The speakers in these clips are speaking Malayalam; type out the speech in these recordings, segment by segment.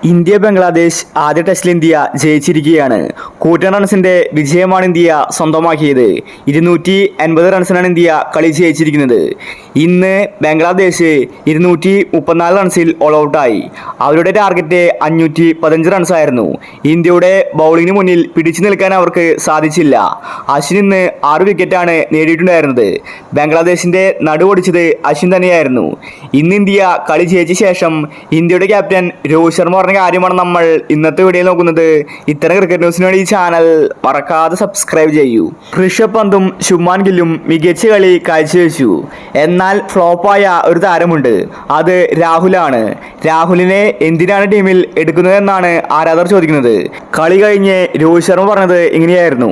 ഇന്ത്യ ബംഗ്ലാദേശ് ആദ്യ ടെസ്റ്റിൽ ഇന്ത്യ ജയിച്ചിരിക്കുകയാണ്. കൂറ്റൻ റൺസിന്റെ വിജയമാണ് ഇന്ത്യ സ്വന്തമാക്കിയത്. 280 റൺസിനാണ് ഇന്ത്യ കളി ജയിച്ചിരിക്കുന്നത്. ഇന്ന് ബംഗ്ലാദേശ് 234 റൺസിൽ ഓൾ ഔട്ടായി. അവരുടെ ടാർഗറ്റ് 515 റൺസായിരുന്നു. ഇന്ത്യയുടെ ബൗളിങ്ങിന് മുന്നിൽ പിടിച്ചു നിൽക്കാൻ അവർക്ക് സാധിച്ചില്ല. അശ്വിൻ ഇന്ന് 6 വിക്കറ്റാണ് നേടിയിട്ടുണ്ടായിരുന്നത്. ബംഗ്ലാദേശിന്റെ നടുവൊടിച്ചത് അശ്വിൻ തന്നെയായിരുന്നു. ഇന്ന് ഇന്ത്യ കളി ജയിച്ച ശേഷം ഇന്ത്യയുടെ ക്യാപ്റ്റൻ രോഹിത് ശർമ്മ പറഞ്ഞ കാര്യമാണ് നമ്മൾ ഇന്നത്തെ വീഡിയോയിൽ നോക്കുന്നത്. ഇത്തരം ക്രിക്കറ്റ് ന്യൂസിന് വേണ്ടി ഈ ചാനൽ മറക്കാതെ സബ്സ്ക്രൈബ് ചെയ്യൂ. ഋഷഭ് പന്തും ശുഭ്മാൻ ഗില്ലും മികച്ച കളി കാഴ്ചവെച്ചു. എന്നാൽ ഫ്ലോപ്പായ ഒരു താരമുണ്ട്, അത് രാഹുലാണ്. രാഹുലിനെ എന്തിനാണ് ടീമിൽ എടുക്കുന്നതെന്നാണ് ആരാധകർ ചോദിക്കുന്നത്. കളി കഴിഞ്ഞ് രോഹിത് ശർമ്മ പറഞ്ഞത് ഇങ്ങനെയായിരുന്നു: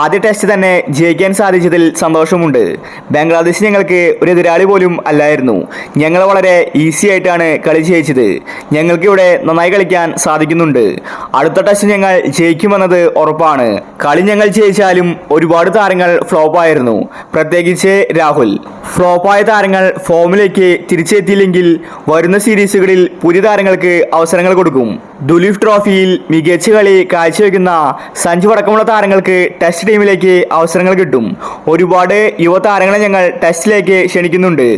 ആദ്യ ടെസ്റ്റ് തന്നെ ജയിക്കാൻ സാധിച്ചതിൽ സന്തോഷമുണ്ട്. ബംഗ്ലാദേശ് ഞങ്ങൾക്ക് ഒരു എതിരാളി പോലും അല്ലായിരുന്നു. ഞങ്ങൾ വളരെ ഈസി ആയിട്ടാണ് കളി ജയിച്ചത്. ഞങ്ങൾക്ക് ഇവിടെ നന്നായി കളിക്കാൻ സാധിക്കുന്നുണ്ട്. അടുത്ത ടെസ്റ്റ് ഞങ്ങൾ ജയിക്കുമെന്നത് ഉറപ്പാണ്. കളി ഞങ്ങൾ ജയിച്ചാലും ഒരുപാട് താരങ്ങൾ ഫ്ലോപ്പായിരുന്നു, പ്രത്യേകിച്ച് രാഹുൽ. ഫ്ലോപ്പായ താരങ്ങൾ ഫോമിലേക്ക് തിരിച്ചെത്തിയില്ലെങ്കിൽ വരുന്ന സീരീസുകളിൽ പുതിയ താരങ്ങൾക്ക് അവസരങ്ങൾ കൊടുക്കും. ദുലീപ് ട്രോഫിയിൽ മികച്ച കളി കാഴ്ചവെക്കുന്ന സഞ്ജു അടക്കമുള്ള താരങ്ങൾക്ക് ടെസ്റ്റ് ടീമിലേക്ക് അവസരങ്ങൾ കിട്ടും. ഒരുപാട് യുവതാരങ്ങളെ ഞങ്ങൾ ടെസ്റ്റിലേക്ക് ക്ഷണിക്കുന്നുണ്ട്.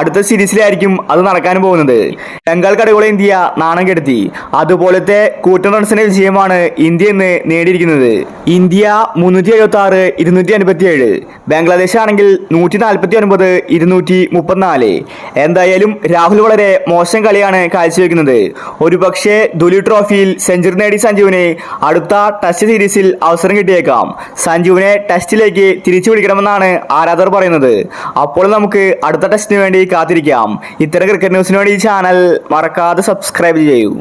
അടുത്ത സീരീസിലായിരിക്കും അത് നടക്കാൻ പോകുന്നത്. ബംഗാൾ കടകളെ ഇന്ത്യ നാണം കെടുത്തി. അതുപോലത്തെ കൂറ്റൻ റൺസിന്റെ വിജയമാണ് ഇന്ത്യ ഇന്ന് നേടിയിരിക്കുന്നത്. ഇന്ത്യ 376, 257. ബംഗ്ലാദേശ് ആണെങ്കിൽ 149, 234. എന്തായാലും രാഹുൽ വളരെ മോശം കളിയാണ് കാഴ്ചവെക്കുന്നത്. ഒരുപക്ഷെ ദുലീപ് ട്രോഫിയിൽ സെഞ്ചുറി നേടി സഞ്ജുവിന് അടുത്ത ടെസ്റ്റ് സീരീസിൽ അവസരം കിട്ടിയേക്കാം. സഞ്ജുവിനെ ടെസ്റ്റിലേക്ക് തിരിച്ചു പിടിക്കണമെന്നാണ് ആരാധകർ പറയുന്നത്. അപ്പോൾ നമുക്ക് അടുത്ത ടെസ്റ്റിന് വേണ്ടി കാത്തിരിക്കാം. ഇത്തരം ക്രിക്കറ്റ് ന്യൂസിന് വേണ്ടി ഈ ചാനൽ മറക്കാതെ സബ്സ്ക്രൈബ് ചെയ്യൂ.